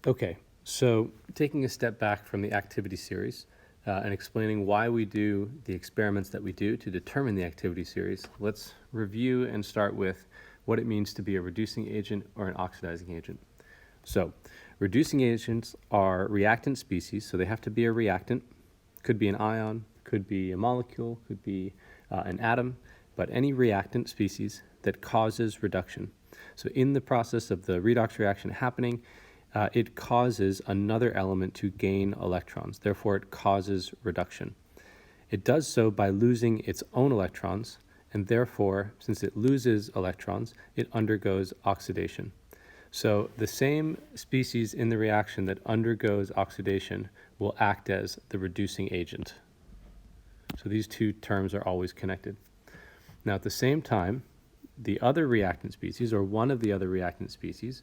Okay, so taking a step back from the activity series and explaining why we do the experiments that we do to determine the activity series, let's review and start with what it means to be a reducing agent or an oxidizing agent. So, reducing agents are reactant species, so they have to be a reactant. Could be an ion, could be a molecule, could be an atom, but any reactant species that causes reduction. So in the process of the redox reaction happening, it causes another element to gain electrons. Therefore, it causes reduction. It does so by losing its own electrons, and therefore, since it loses electrons, it undergoes oxidation. So the same species in the reaction that undergoes oxidation will act as the reducing agent. So these two terms are always connected. Now, at the same time, the other reactant species, or one of the other reactant species,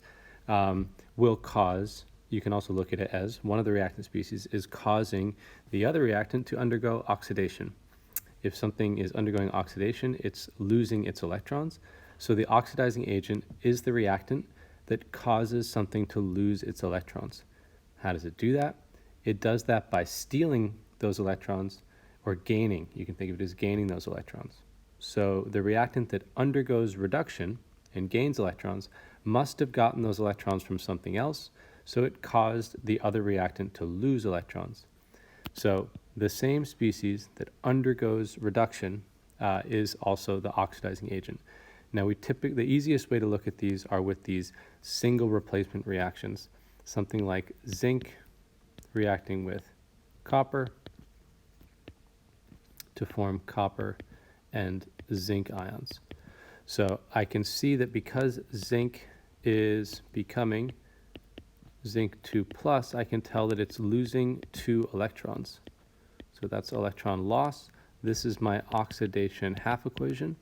will cause, you can also look at it as one of the reactant species is causing the other reactant to undergo oxidation. If something is undergoing oxidation, it's losing its electrons. So the oxidizing agent is the reactant that causes something to lose its electrons. How does it do that? It does that by stealing those electrons or gaining. You can think of it as gaining those electrons. So the reactant that undergoes reduction and gains electrons must have gotten those electrons from something else, so it caused the other reactant to lose electrons. So the same species that undergoes reduction is also the oxidizing agent. Now, the easiest way to look at these are with these single replacement reactions, something like zinc reacting with copper to form copper and zinc ions. So I can see that because zinc is becoming zinc 2 plus, I can tell that it's losing 2 electrons. So that's electron loss. This is my oxidation half equation.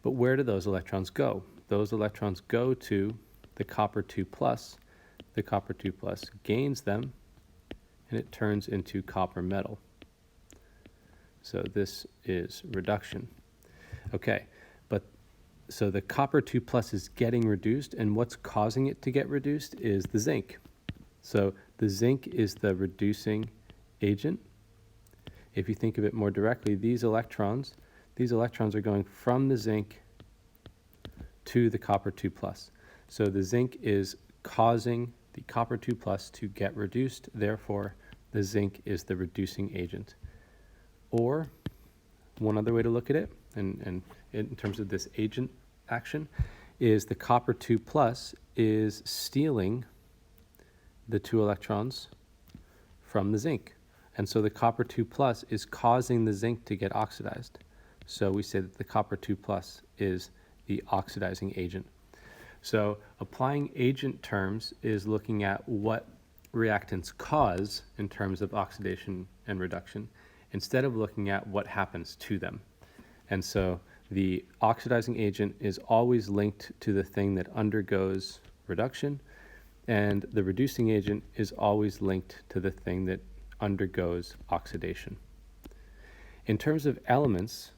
But where do those electrons go? Those electrons go to the copper 2 plus. The copper 2 plus gains them, and it turns into copper metal. So this is reduction. Okay, but so the copper 2 plus is getting reduced, and what's causing it to get reduced is the zinc. So the zinc is the reducing agent. If you think of it more directly, these electrons are going from the zinc to the copper 2 plus. So the zinc is causing the copper 2 plus to get reduced, therefore the zinc is the reducing agent. Or one other way to look at it, and in terms of this agent action, is the copper 2 plus is stealing the 2 electrons from the zinc. And so the copper 2 plus is causing the zinc to get oxidized. So we say that the copper 2 plus is the oxidizing agent. So applying agent terms is looking at what reactants cause in terms of oxidation and reduction, instead of looking at what happens to them. And so the oxidizing agent is always linked to the thing that undergoes reduction, and the reducing agent is always linked to the thing that undergoes oxidation. In terms of elements,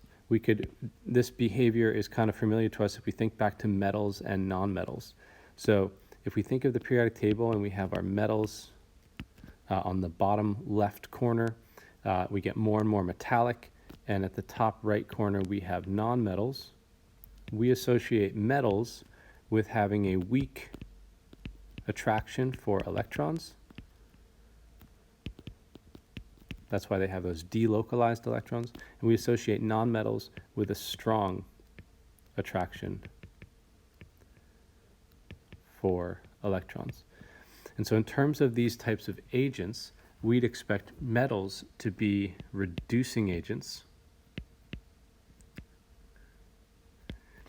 this behavior is kind of familiar to us if we think back to metals and nonmetals. So if we think of the periodic table and we have our metals on the bottom left corner, we get more and more metallic, and at the top right corner we have nonmetals. We associate metals with having a weak attraction for electrons. That's why they have those delocalized electrons. And we associate nonmetals with a strong attraction for electrons. And so in terms of these types of agents, we'd expect metals to be reducing agents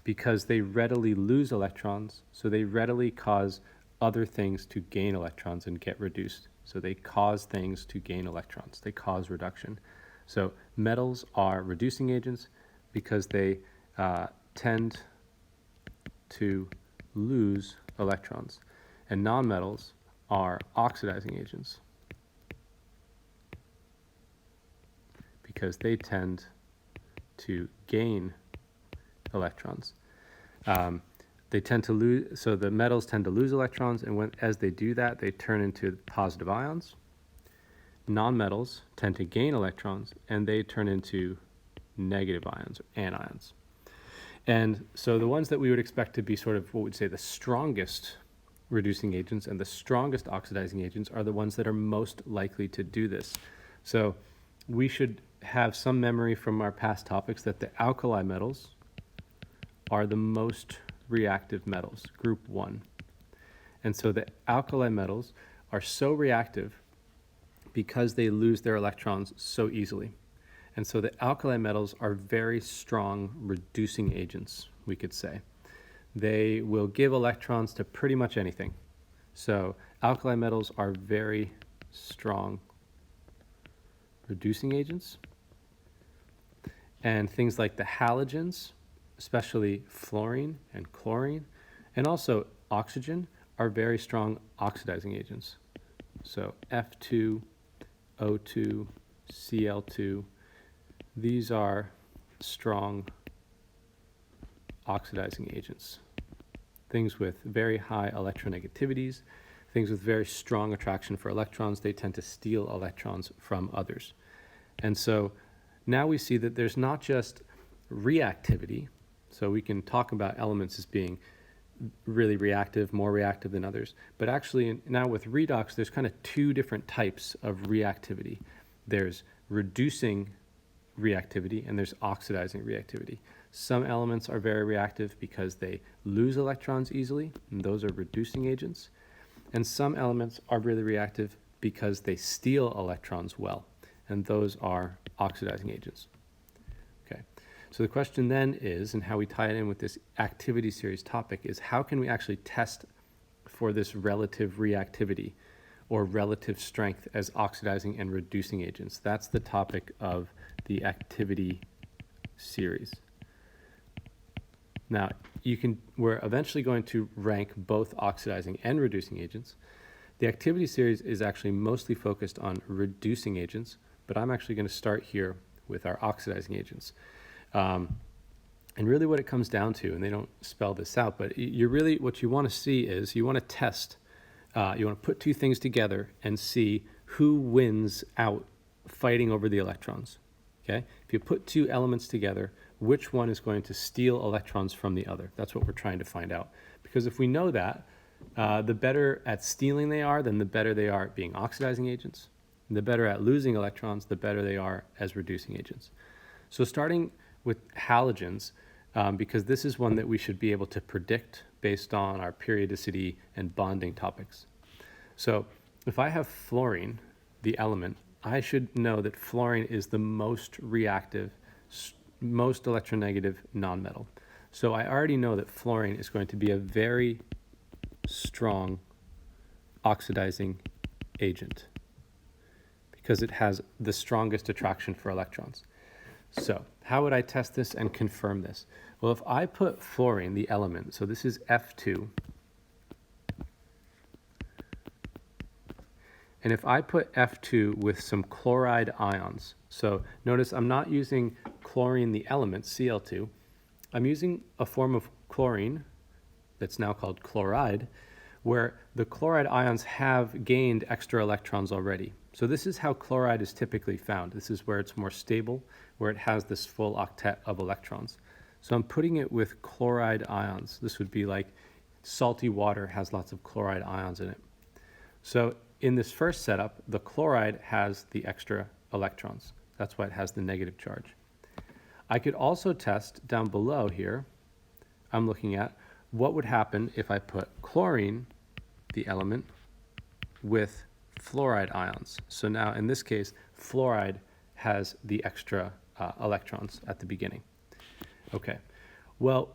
because they readily lose electrons, so they readily cause other things to gain electrons and get reduced. So they cause things to gain electrons. They cause reduction. So metals are reducing agents because they tend to lose electrons. And nonmetals are oxidizing agents because they tend to gain electrons. they tend to lose, so the metals tend to lose electrons, and as they do that, they turn into positive ions. Nonmetals tend to gain electrons, and they turn into negative ions, or anions. And so the ones that we would expect to be sort of what we'd say the strongest reducing agents and the strongest oxidizing agents are the ones that are most likely to do this. So we should have some memory from our past topics that the alkali metals are the most reactive metals, group 1. And so the alkali metals are so reactive because they lose their electrons so easily. And so the alkali metals are very strong reducing agents, we could say. They will give electrons to pretty much anything. So alkali metals are very strong reducing agents. And things like the halogens, especially fluorine and chlorine, and also oxygen, are very strong oxidizing agents. So F2, O2, Cl2, these are strong oxidizing agents. Things with very high electronegativities, things with very strong attraction for electrons, they tend to steal electrons from others. And so now we see that there's not just reactivity, so we can talk about elements as being really reactive, more reactive than others, but actually now with redox, there's kind of two different types of reactivity. There's reducing reactivity and there's oxidizing reactivity. Some elements are very reactive because they lose electrons easily, and those are reducing agents. And some elements are really reactive because they steal electrons well, and those are oxidizing agents. Okay, so the question then is, and how we tie it in with this activity series topic, is how can we actually test for this relative reactivity or relative strength as oxidizing and reducing agents? That's the topic of the activity series. Now, we're eventually going to rank both oxidizing and reducing agents. The activity series is actually mostly focused on reducing agents, but I'm actually going to start here with our oxidizing agents. And really what it comes down to, and they don't spell this out, but what you want to see is you want to test, you want to put two things together and see who wins out fighting over the electrons. Okay? If you put two elements together, which one is going to steal electrons from the other? That's what we're trying to find out. Because if we know that, the better at stealing they are, then the better they are at being oxidizing agents. And the better at losing electrons, the better they are as reducing agents. So starting with halogens, because this is one that we should be able to predict based on our periodicity and bonding topics. So if I have fluorine, the element, I should know that fluorine is the most reactive, most electronegative nonmetal. So I already know that fluorine is going to be a very strong oxidizing agent because it has the strongest attraction for electrons. So how would I test this and confirm this? Well, if I put fluorine, the element, so this is F2, and if I put F2 with some chloride ions, so notice I'm not using chlorine, the element, Cl2, I'm using a form of chlorine that's now called chloride, where the chloride ions have gained extra electrons already. So this is how chloride is typically found. This is where it's more stable, where it has this full octet of electrons. So I'm putting it with chloride ions. This would be like salty water has lots of chloride ions in it. So in this first setup, the chloride has the extra electrons. That's why it has the negative charge. I could also test down below here, I'm looking at what would happen if I put chlorine, the element, with fluoride ions. So now in this case, fluoride has the extra electrons at the beginning. Okay, well,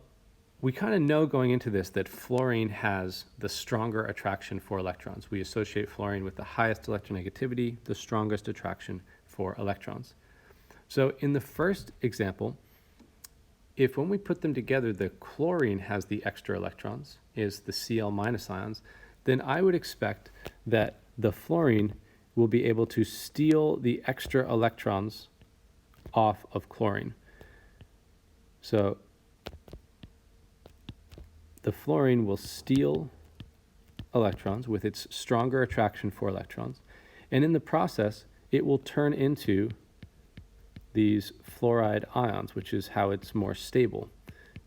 we kind of know going into this that fluorine has the stronger attraction for electrons. We associate fluorine with the highest electronegativity, the strongest attraction for electrons. So in the first example, if when we put them together, the chlorine has the extra electrons, is the Cl minus ions, then I would expect that the fluorine will be able to steal the extra electrons off of chlorine. So the fluorine will steal electrons with its stronger attraction for electrons, and in the process, it will turn into these fluoride ions, which is how it's more stable.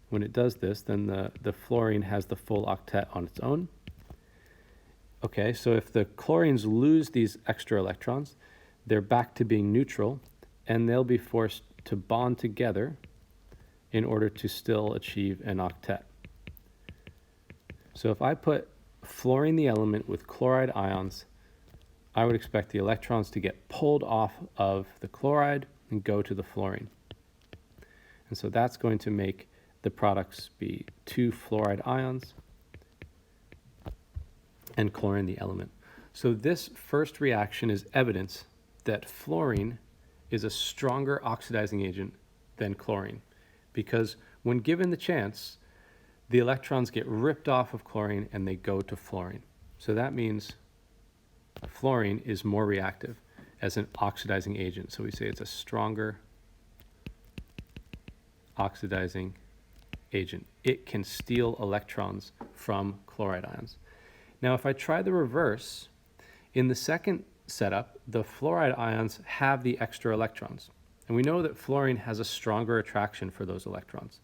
When it does this, then the fluorine has the full octet on its own. Okay, so if the chlorines lose these extra electrons, they're back to being neutral, and they'll be forced to bond together in order to still achieve an octet. So if I put fluorine the element with chloride ions, I would expect the electrons to get pulled off of the chloride and go to the fluorine. And so that's going to make the products be 2 fluoride ions and chlorine the element. So this first reaction is evidence that fluorine is a stronger oxidizing agent than chlorine, because when given the chance, the electrons get ripped off of chlorine and they go to fluorine. So that means fluorine is more reactive as an oxidizing agent. So we say it's a stronger oxidizing agent. It can steal electrons from chloride ions. Now, if I try the reverse, in the second setup, the fluoride ions have the extra electrons. And we know that fluorine has a stronger attraction for those electrons.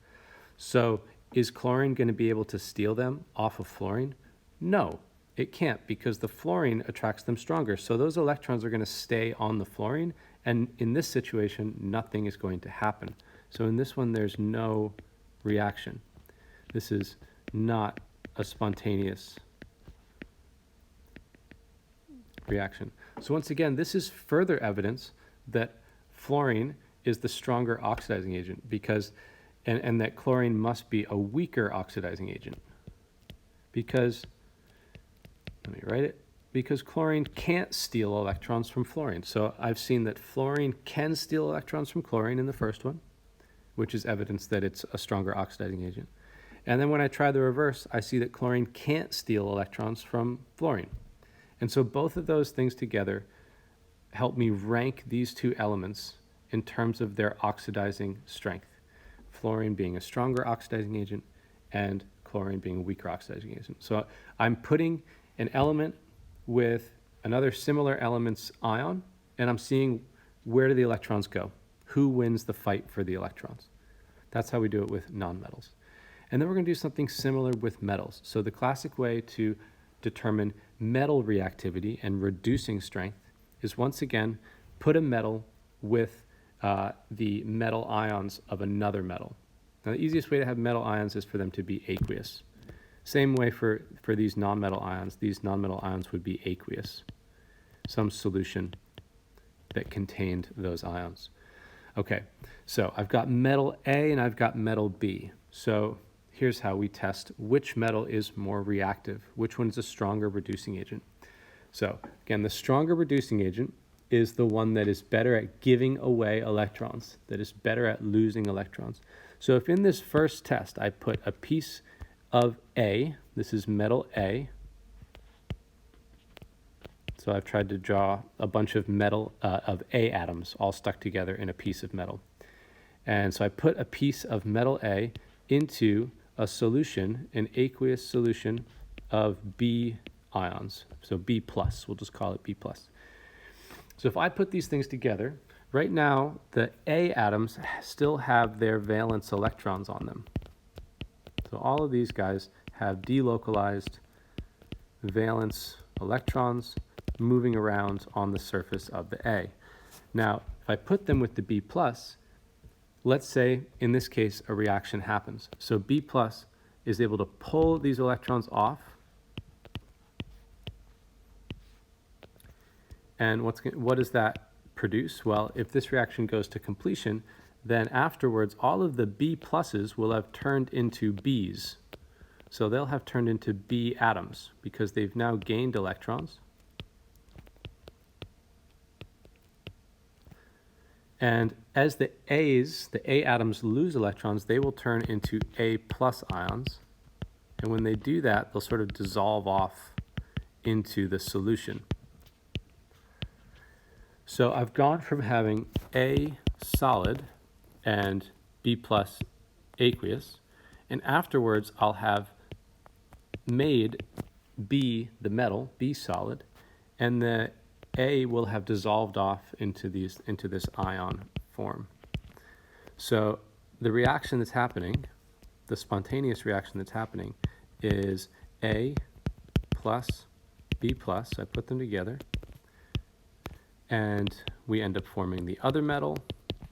So is chlorine going to be able to steal them off of fluorine? No, it can't, because the fluorine attracts them stronger. So those electrons are going to stay on the fluorine. And in this situation, nothing is going to happen. So in this one, there's no reaction. This is not a spontaneous reaction. So once again, this is further evidence that fluorine is the stronger oxidizing agent, because and that chlorine must be a weaker oxidizing agent, because, let me write it, because chlorine can't steal electrons from fluorine. So I've seen that fluorine can steal electrons from chlorine in the first one, which is evidence that it's a stronger oxidizing agent. And then when I try the reverse, I see that chlorine can't steal electrons from fluorine. And so both of those things together help me rank these two elements in terms of their oxidizing strength. Fluorine being a stronger oxidizing agent and chlorine being a weaker oxidizing agent. So I'm putting an element with another similar element's ion, and I'm seeing where do the electrons go? Who wins the fight for the electrons? That's how we do it with nonmetals. And then we're going to do something similar with metals. So the classic way to determine metal reactivity and reducing strength is, once again, put a metal with the metal ions of another metal. Now, the easiest way to have metal ions is for them to be aqueous. Same way for these nonmetal ions would be aqueous, some solution that contained those ions. Okay, so I've got metal A and I've got metal B. So here's how we test which metal is more reactive, which one's a stronger reducing agent. So again, the stronger reducing agent is the one that is better at giving away electrons, that is better at losing electrons. So if in this first test I put a piece of A, this is metal A, so I've tried to draw a bunch of metal, of A atoms all stuck together in a piece of metal. And so I put a piece of metal A into a solution, an aqueous solution of B ions, so B plus, we'll just call it B plus. So if I put these things together, right now the A atoms still have their valence electrons on them. So all of these guys have delocalized valence electrons moving around on the surface of the A. Now, if I put them with the B plus, let's say in this case a reaction happens. So B plus is able to pull these electrons off. And what does that produce? Well, if this reaction goes to completion, then afterwards all of the B pluses will have turned into Bs. So they'll have turned into B atoms because they've now gained electrons. And as the A atoms lose electrons, they will turn into A plus ions. And when they do that, they'll sort of dissolve off into the solution. So I've gone from having A solid and B plus aqueous, and afterwards I'll have made B the metal, B solid, and the A will have dissolved off into this ion form. So the reaction that's happening, the spontaneous reaction that's happening, is A plus B plus. I put them together, and we end up forming the other metal,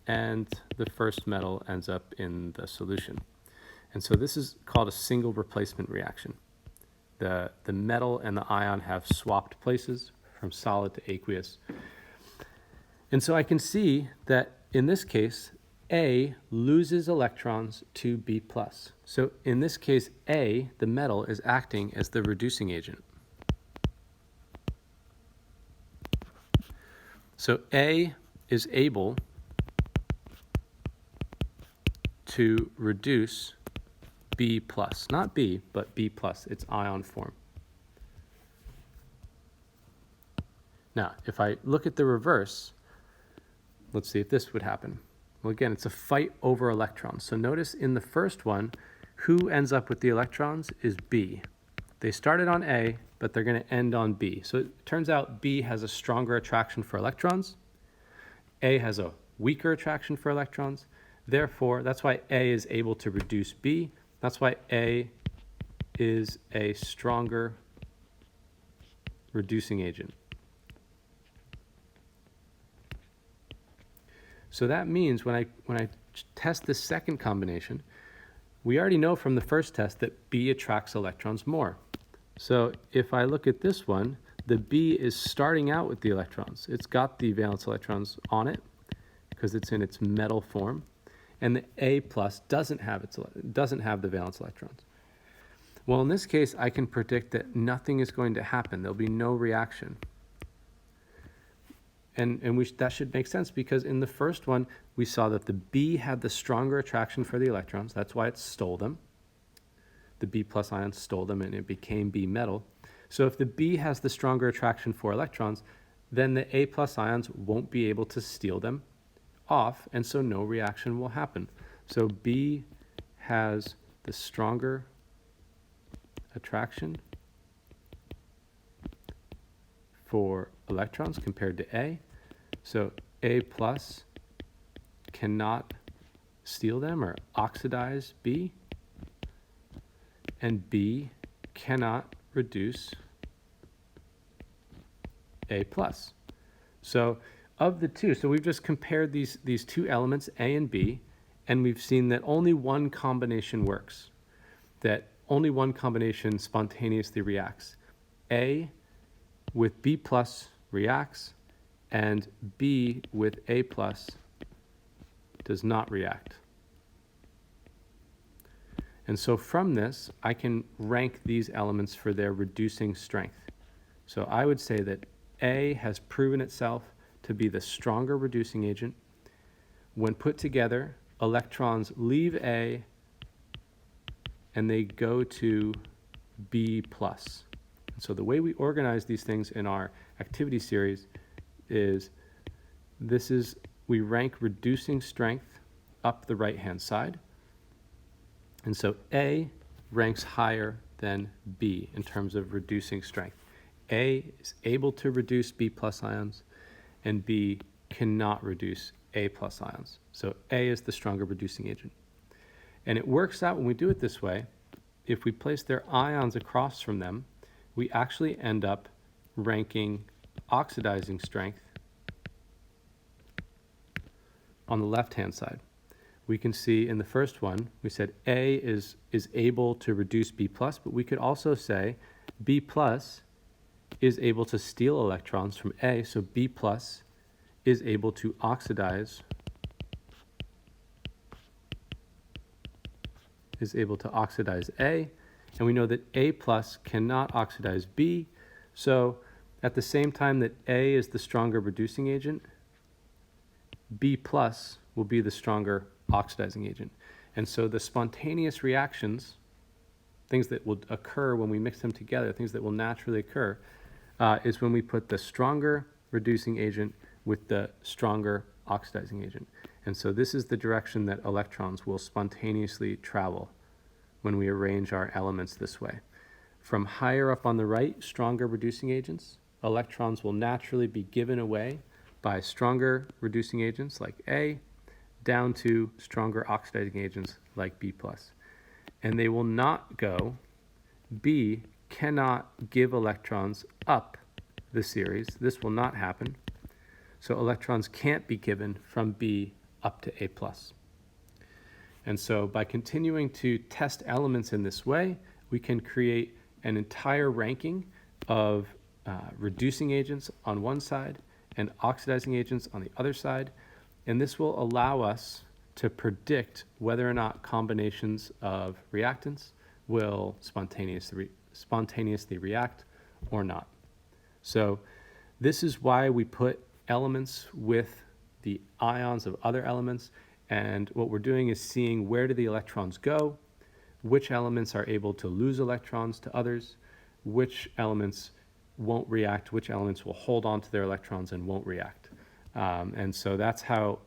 and the first metal ends up in the solution. And so this is called a single replacement reaction. The metal and the ion have swapped places from solid to aqueous. And so I can see that in this case, A loses electrons to B plus. So in this case, A, the metal, is acting as the reducing agent. So A is able to reduce B plus, not B, but B plus, its ion form. Now, if I look at the reverse, let's see if this would happen. Well, again, it's a fight over electrons. So notice in the first one, who ends up with the electrons is B. They started on A, but they're going to end on B. So it turns out B has a stronger attraction for electrons. A has a weaker attraction for electrons. Therefore, that's why A is able to reduce B. That's why A is a stronger reducing agent. So that means when I test this second combination, we already know from the first test that B attracts electrons more. So if I look at this one, the B is starting out with the electrons. It's got the valence electrons on it because it's in its metal form, and the A plus doesn't have the valence electrons. Well, in this case, I can predict that nothing is going to happen. There'll be no reaction. And that should make sense because in the first one, we saw that the B had the stronger attraction for the electrons. That's why it stole them. The B plus ion stole them and it became B metal. So if the B has the stronger attraction for electrons, then the A plus ions won't be able to steal them off, and so no reaction will happen. So B has the stronger attraction for electrons compared to A. So A plus cannot steal them or oxidize B, and B cannot reduce A plus. So of the two, so we've just compared these two elements, A and B, and we've seen that only one combination works, that only one combination spontaneously reacts. A with B plus reacts, and B with A plus does not react. And so from this, I can rank these elements for their reducing strength. So I would say that A has proven itself to be the stronger reducing agent. When put together, electrons leave A and they go to B plus. And so the way we organize these things in our activity series is we rank reducing strength up the right-hand side. And so A ranks higher than B in terms of reducing strength. A is able to reduce B plus ions, and B cannot reduce A plus ions. So A is the stronger reducing agent. And it works out when we do it this way. If we place their ions across from them, we actually end up ranking oxidizing strength on the left-hand side. We can see in the first one, we said A is able to reduce B plus, but we could also say B plus is able to steal electrons from A, so B plus is able to oxidize A, and we know that A plus cannot oxidize B, so at the same time that A is the stronger reducing agent, B plus will be the stronger oxidizing agent. And so the spontaneous reactions, things that will occur when we mix them together, things that will naturally occur, is when we put the stronger reducing agent with the stronger oxidizing agent. And so this is the direction that electrons will spontaneously travel when we arrange our elements this way. from higher up on the right, stronger reducing agents, electrons will naturally be given away by stronger reducing agents like A, down to stronger oxidizing agents like B+. And they will not go, B cannot give electrons up the series. This will not happen. So electrons can't be given from B up to A+. And so by continuing to test elements in this way, we can create an entire ranking of reducing agents on one side and oxidizing agents on the other side. And this will allow us to predict whether or not combinations of reactants will spontaneously react or not. So this is why we put elements with the ions of other elements, and what we're doing is seeing where do the electrons go, which elements are able to lose electrons to others, which elements won't react, which elements will hold on to their electrons and won't react. And so that's how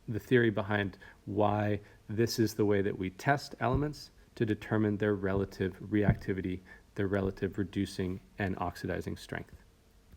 the theory behind why this is the way that we test elements to determine their relative reactivity, their relative reducing and oxidizing strength.